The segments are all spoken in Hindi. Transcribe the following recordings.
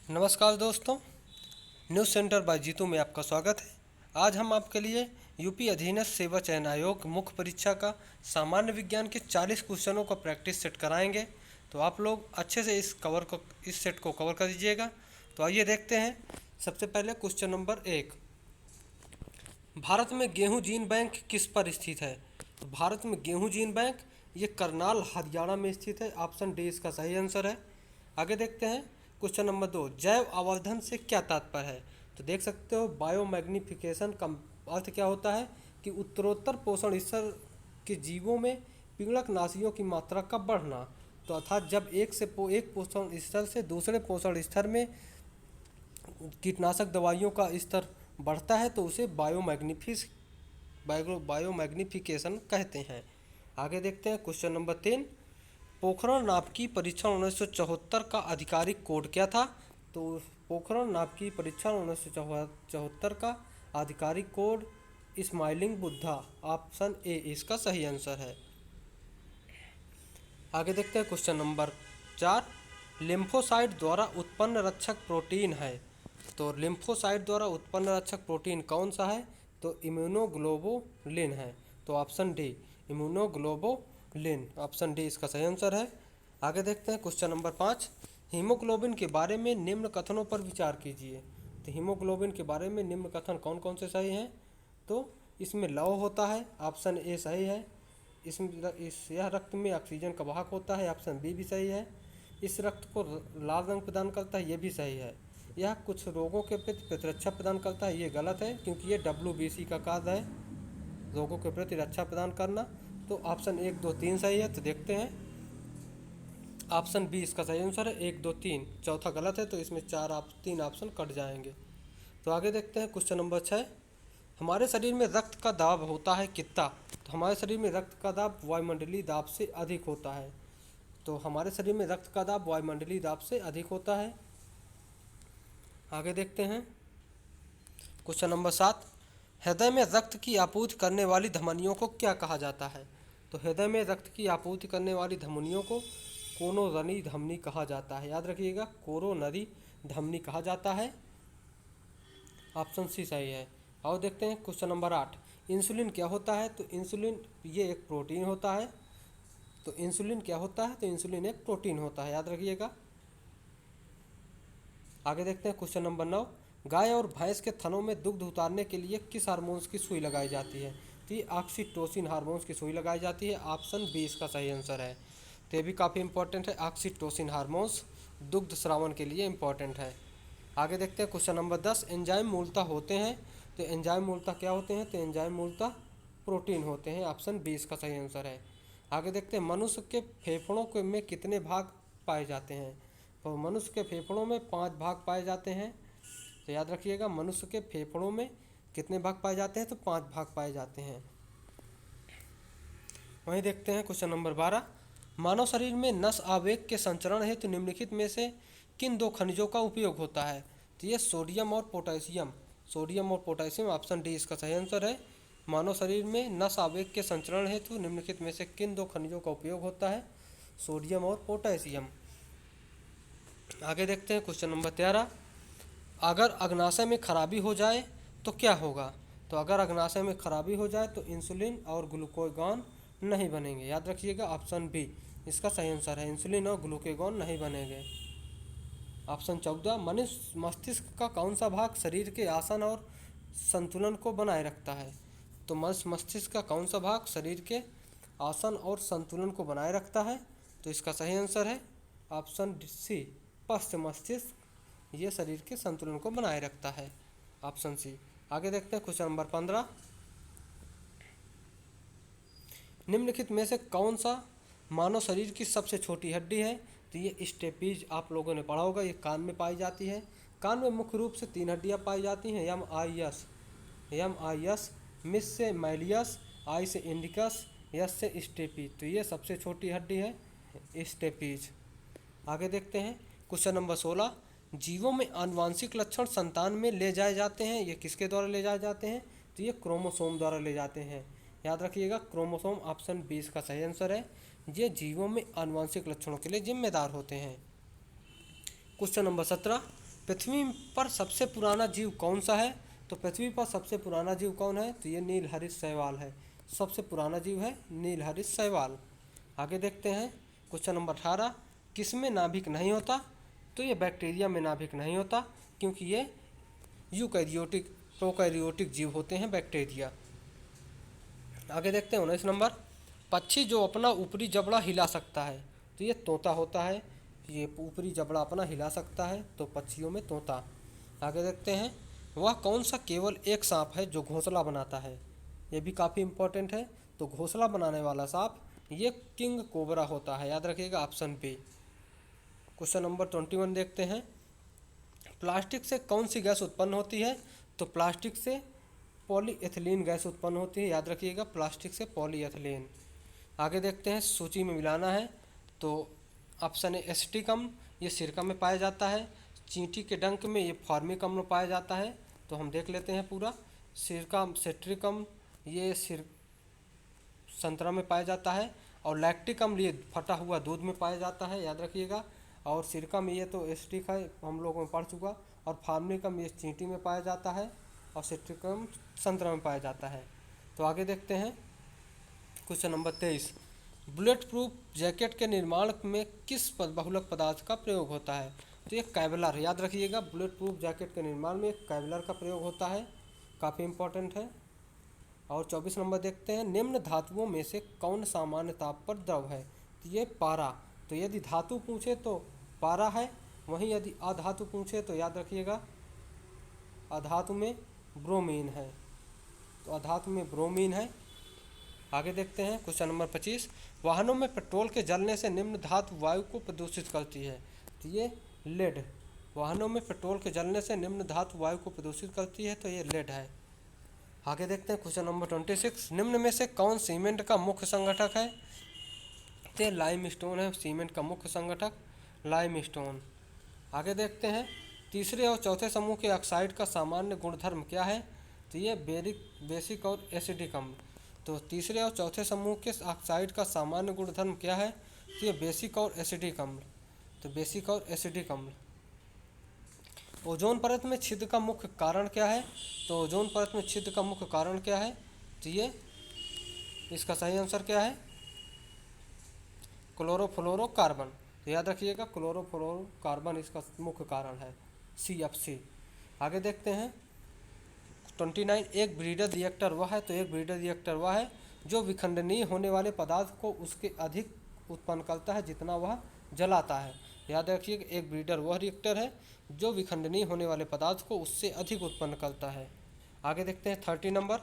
नमस्कार दोस्तों, न्यूज़ सेंटर बाय जीतू में आपका स्वागत है। आज हम आपके लिए यूपी अधीनस्थ सेवा चयन आयोग मुख्य परीक्षा का सामान्य विज्ञान के 40 क्वेश्चनों का प्रैक्टिस सेट कराएंगे। तो आप लोग अच्छे से इस सेट को कवर कर दीजिएगा। तो आइए देखते हैं। सबसे पहले क्वेश्चन नंबर 1, भारत में गेहूं जीन बैंक किस पर स्थित है? तो भारत में गेहूं जीन बैंक ये करनाल हरियाणा में स्थित है। ऑप्शन डी इसका सही आंसर है। आगे देखते हैं क्वेश्चन नंबर 2, जैव आवर्धन से क्या तात्पर्य है? तो देख सकते हो बायोमैग्निफिकेशन का अर्थ क्या होता है कि उत्तरोत्तर पोषण स्तर के जीवों में पीड़कनाशियों की मात्रा का बढ़ना। तो अर्थात जब एक पोषण स्तर से दूसरे पोषण स्तर में कीटनाशक दवाइयों का स्तर बढ़ता है तो उसे बायोमैग्निफिकेशन कहते हैं। आगे देखते हैं क्वेश्चन नंबर 3, पोखरण नाभिकीय परीक्षण 1974 का आधिकारिक कोड क्या था? तो पोखरण नाभिकीय परीक्षण 1974 का आधिकारिक code smiling Buddha. Option A इसका सही आंसर है। आगे देखते हैं क्वेश्चन नंबर 4, लिम्फोसाइट द्वारा उत्पन्न रक्षक प्रोटीन है। तो लिम्फोसाइट द्वारा उत्पन्न रक्षक प्रोटीन कौन सा है? तो इम्यूनोग्लोबुलिन है। तो option D immunoglobulin, option D इसका सही आंसर है। आगे देखते हैं क्वेश्चन नंबर 5, हीमोग्लोबिन के बारे में निम्न कथनों पर विचार कीजिए। तो हीमोग्लोबिन के बारे में निम्न कथन कौन कौन से सही हैं? तो इसमें लौह होता है, ऑप्शन ए सही है। यह रक्त में ऑक्सीजन का वाहक होता है, ऑप्शन बी भी सही है। इस रक्त को लाल रंग प्रदान करता है, ये भी सही है। यह कुछ रोगों के प्रति प्रतिरक्षा प्रदान करता है, ये गलत है क्योंकि ये WBC का कार्य है, रोगों के प्रति रक्षा प्रदान करना। तो ऑप्शन 1, 2, 3 सही है। तो देखते हैं, ऑप्शन बी इसका सही आंसर है। 1, 2, 3, चौथा गलत है तो इसमें 3 ऑप्शन कट जाएंगे। तो आगे देखते हैं क्वेश्चन नंबर 6, हमारे शरीर में रक्त का दाब होता है कितना? तो हमारे शरीर में रक्त का दाब वायुमंडलीय दाब से अधिक होता है। तो हमारे शरीर में रक्त का दाब वायुमंडलीय दाब से अधिक होता है। आगे देखते हैं क्वेश्चन नंबर 7, हृदय में रक्त की आपूर्ति करने वाली धमनियों को क्या कहा जाता है? तो हृदय में रक्त की आपूर्ति करने वाली धमनियों को कोरोनरी धमनी कहा जाता है। याद रखिएगा, कोरोनरी धमनी कहा जाता है। ऑप्शन सी सही है। और देखते हैं क्वेश्चन नंबर 8, इंसुलिन क्या होता है? तो इंसुलिन ये एक प्रोटीन होता है। तो इंसुलिन क्या होता है? तो इंसुलिन एक प्रोटीन होता है, याद रखिएगा। आगे देखते हैं क्वेश्चन नंबर 9, गाय और भैंस के थनों में दुग्ध उतारने के लिए किस हार्मोन्स की सुई लगाई जाती है? तो ये ऑक्सीटोसिन हार्मोन्स की सुई लगाई जाती है। ऑप्शन बी इसका सही आंसर है। तो ये भी काफ़ी इंपॉर्टेंट है, ऑक्सीटोसिन हार्मोन्स दुग्ध स्रावन के लिए इंपॉर्टेंट है। आगे देखते हैं क्वेश्चन नंबर 10, एंजाइम मूलतः होते हैं। तो एंजाइम मूलतः क्या होते हैं? तो एंजाइम मूलतः प्रोटीन होते हैं। ऑप्शन बी इसका सही आंसर है। आगे देखते हैं, मनुष्य के फेफड़ों के में कितने भाग पाए जाते हैं? तो मनुष्य के फेफड़ों में 5 भाग पाए जाते हैं। तो याद रखिएगा, मनुष्य के फेफड़ों में कितने भाग पाए जाते हैं? तो 5 भाग पाए जाते हैं। वहीं देखते हैं क्वेश्चन नंबर 12, मानव शरीर में नस आवेग के संचरण हेतु निम्नलिखित में से किन 2 खनिजों का उपयोग होता है? तो ये सोडियम और पोटेशियम। सोडियम और पोटेशियम, ऑप्शन डी इसका सही आंसर है। मानव शरीर में नस आवेग के संचरण हेतु निम्नलिखित में से किन 2 खनिजों का उपयोग होता है? सोडियम और पोटेशियम। आगे देखते हैं क्वेश्चन नंबर 13, अगर अग्नाशय में खराबी हो जाए तो क्या होगा? तो अगर अग्नाशय में खराबी हो जाए तो इंसुलिन और ग्लूकागॉन नहीं बनेंगे। याद रखिएगा, ऑप्शन बी इसका सही आंसर है, इंसुलिन और ग्लूकागॉन नहीं बनेंगे। ऑप्शन 14, मनुष्य मस्तिष्क का कौन सा भाग शरीर के आसन और संतुलन को बनाए रखता है? तो मस्तिष्क का कौन सा भाग शरीर के आसन और संतुलन को बनाए रखता है? तो इसका सही आंसर है ऑप्शन सी, पश्च मस्तिष्क, ये शरीर के संतुलन को बनाए रखता है। Option C. आगे देखते हैं क्वेश्चन नंबर 15, निम्नलिखित में से कौन सा मानव शरीर की सबसे छोटी हड्डी है? तो ये स्टेपीज आप लोगों ने पढ़ा होगा, ये कान में पाई जाती है। कान में मुख्य रूप से 3 हड्डियाँ पाई जाती हैं, एम आई एस, मिस से मैलियस, आई से इंडिकस, यस से स्टेपीज। तो ये सबसे छोटी हड्डी है स्टेपीज। आगे देखते हैं क्वेश्चन नंबर 16, जीवों में आनुवांशिक लक्षण संतान में ले जाए जाते हैं, ये किसके द्वारा ले जाए जाते हैं? तो ये क्रोमोसोम द्वारा ले जाते हैं। याद रखिएगा, क्रोमोसोम, ऑप्शन 20 का सही आंसर है। ये जीवों में आनुवांशिक लक्षणों के लिए जिम्मेदार होते हैं। क्वेश्चन नंबर 17, पृथ्वी पर सबसे पुराना जीव कौन सा है? तो पृथ्वी पर सबसे पुराना जीव कौन है? तो ये नीलहरित शैवाल है। सबसे पुराना जीव है नीलहरित शैवाल। आगे देखते हैं क्वेश्चन नंबर 18, किसमें नाभिक नहीं होता? तो ये बैक्टीरिया में नाभिक नहीं होता, क्योंकि ये यूकैरियोटिक प्रोकैरियोटिक जीव होते हैं बैक्टीरिया। आगे देखते हैं 19 नंबर, पक्षी जो अपना ऊपरी जबड़ा हिला सकता है? तो ये तोता होता है। ये ऊपरी जबड़ा अपना हिला सकता है, तो पक्षियों में तोता। आगे देखते हैं, वह कौन सा केवल एक सांप है जो घोंसला बनाता है? ये भी काफ़ी इंपॉर्टेंट है। तो घोंसला बनाने वाला सांप ये किंग कोबरा होता है, याद रखिएगा ऑप्शन बी। क्वेश्चन नंबर 21 देखते हैं, प्लास्टिक से कौन सी गैस उत्पन्न होती है? तो प्लास्टिक से पॉलीएथिलीन गैस उत्पन्न होती है, याद रखिएगा प्लास्टिक से पॉलीएथिलीन। आगे देखते हैं, सूची में मिलाना है। तो ऑप्शन ए एसिटिक अम्ल, ये सिरका में पाया जाता है। चींटी के डंक में ये फॉर्मिक अम्ल पाया जाता है। तो हम देख लेते हैं पूरा। सिरका सिट्रिक अम्ल ये संतरा में पाया जाता है। और लैक्टिक अम्ल ये फटा हुआ दूध में पाया जाता है, याद रखिएगा। और सिरका में ये तो एसिटिक है, हम लोगों में पढ़ चुका। और फॉर्मिक अम्ल ये चींटी में पाया जाता है। और सिट्रिक अम्ल संतरा में पाया जाता है। तो आगे देखते हैं question number 23, bullet proof jacket के निर्माण में किस बहुलक पदार्थ का प्रयोग होता है? तो ये कैवलर, याद रखिएगा बुलेट प्रूफ जैकेट के निर्माण में कैवलर का प्रयोग होता है, काफ़ी इंपॉर्टेंट है। और 24 नंबर देखते हैं, निम्न धातुओं में से कौन सामान्य ताप पर द्रव है? तो ये पारा। तो यदि धातु पूछे तो पारा है, वहीं यदि अधातु पूछे तो याद रखिएगा अधातु में ब्रोमीन है। तो अधातु में ब्रोमीन है। आगे देखते हैं क्वेश्चन नंबर 25, वाहनों में पेट्रोल के जलने से निम्न धातु वायु को प्रदूषित करती है? तो ये लेड। वाहनों में पेट्रोल के जलने से निम्न धातु वायु को प्रदूषित करती है, तो ये लेड है। आगे देखते हैं क्वेश्चन नंबर 26, निम्न में से कौन सीमेंट का मुख्य संगठक है? तो लाइम स्टोन है सीमेंट का मुख्य संगठक, लाइम स्टोन। आगे देखते हैं, तीसरे और चौथे समूह के ऑक्साइड का सामान्य गुणधर्म क्या है? तो ये बेसिक और एसिडिक अम्ल। तो तीसरे और चौथे समूह के ऑक्साइड का सामान्य गुणधर्म क्या है? तो ये बेसिक और एसिडिक अम्ल। तो बेसिक और एसिडिक अम्ल। ओजोन परत में छिद्र का मुख्य कारण क्या है? तो ओजोन परत में छिद्र का मुख्य कारण क्या है? तो ये इसका सही आंसर क्या है? क्लोरोफ्लोरोकार्बन। तो याद रखिएगा क्लोरोफ्लोरोकार्बन इसका मुख्य कारण है, CFC। आगे देखते हैं 29, एक ब्रीडर रिएक्टर वह है? तो एक ब्रीडर रिएक्टर वह है जो विखंडनीय होने वाले पदार्थ को उसके अधिक उत्पन्न करता है जितना वह जलाता है। याद रखिए एक ब्रीडर वह रिएक्टर है जो विखंडनीय होने वाले पदार्थ को उससे अधिक उत्पन्न करता है। आगे देखते हैं 30 नंबर,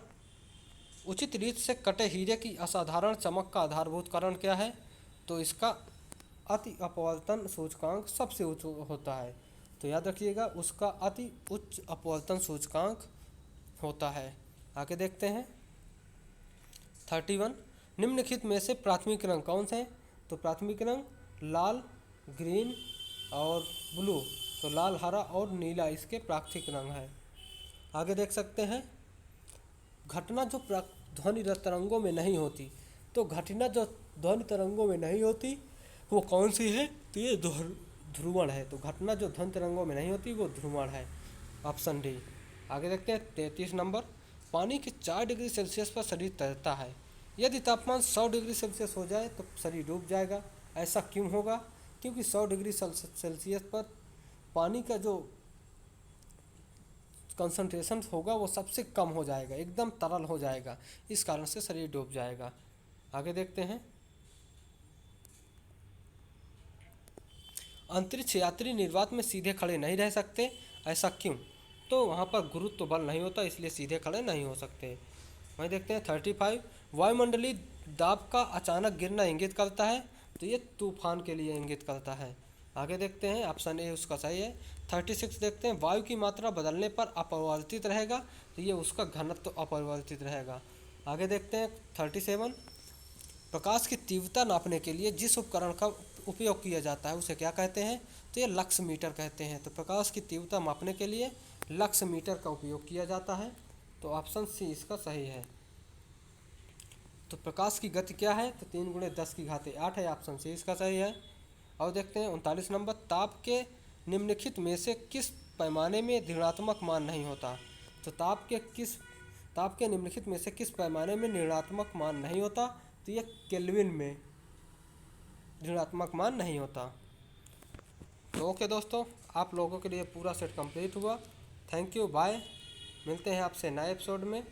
उचित रीत से कटे हीरे की असाधारण चमक का आधारभूत कारण क्या है? तो इसका अति अपवर्तन सूचकांक सबसे उच्च होता है। तो याद रखिएगा उसका अति उच्च अपवर्तन सूचकांक होता है। आगे देखते हैं 31, निम्नलिखित में से प्राथमिक रंग कौन से हैं? तो प्राथमिक रंग लाल, ग्रीन और ब्लू। तो लाल, हरा और नीला इसके प्राथमिक रंग है। आगे देख सकते हैं, घटना जो ध्वनि तरंगों में नहीं होती। तो घटना जो ध्वनि तरंगों में नहीं होती वो कौन सी है? तो ये ध्रुवण है। तो घटना जो ध्वनि तरंगों में नहीं होती वो ध्रुवण है, ऑप्शन डी। आगे देखते हैं 33 नंबर, पानी के 4 डिग्री सेल्सियस पर शरीर तैरता है। यदि तापमान 100 डिग्री सेल्सियस हो जाए तो शरीर डूब जाएगा। ऐसा क्यों होगा? क्योंकि 100 डिग्री सेल्सियस पर पानी का जो कंसंट्रेशन होगा वो सबसे कम हो जाएगा, एकदम तरल हो जाएगा, इस कारण से शरीर डूब जाएगा। आगे देखते हैं, अंतरिक्ष यात्री निर्वात में सीधे खड़े नहीं रह सकते, ऐसा क्यों? तो वहाँ पर गुरुत्व बल नहीं होता, इसलिए सीधे खड़े नहीं हो सकते। वहीं देखते हैं 35, वायुमंडलीय दाब का अचानक गिरना इंगित करता है। तो ये तूफान के लिए इंगित करता है। आगे देखते हैं, ऑप्शन ए उसका सही है। 36 देखते हैं, वायु की मात्रा बदलने पर अपरिवर्तित रहेगा। तो ये उसका घनत्व अपरिवर्तित रहेगा। आगे देखते हैं 37, प्रकाश की तीव्रता नापने के लिए जिस उपकरण का उपयोग किया जाता है उसे क्या कहते हैं? तो ये लक्स मीटर कहते हैं। तो प्रकाश की तीव्रता मापने के लिए लक्स मीटर का उपयोग किया जाता है। तो ऑप्शन सी इसका सही है। तो प्रकाश की गति क्या है? तो 3 × 10⁸ है, ऑप्शन सी इसका सही है। और देखते हैं 39 नंबर, ताप के निम्नलिखित में से किस पैमाने में ऋणात्मक मान नहीं होता। तो ताप के निम्नलिखित में से किस पैमाने में ऋणात्मक मान नहीं होता? तो यह केल्विन में ऋणात्मक मान नहीं होता। तो ओके दोस्तों, आप लोगों के लिए पूरा सेट कंप्लीट हुआ। Thank you, bye. मिलते हैं आपसे नए एपिसोड में।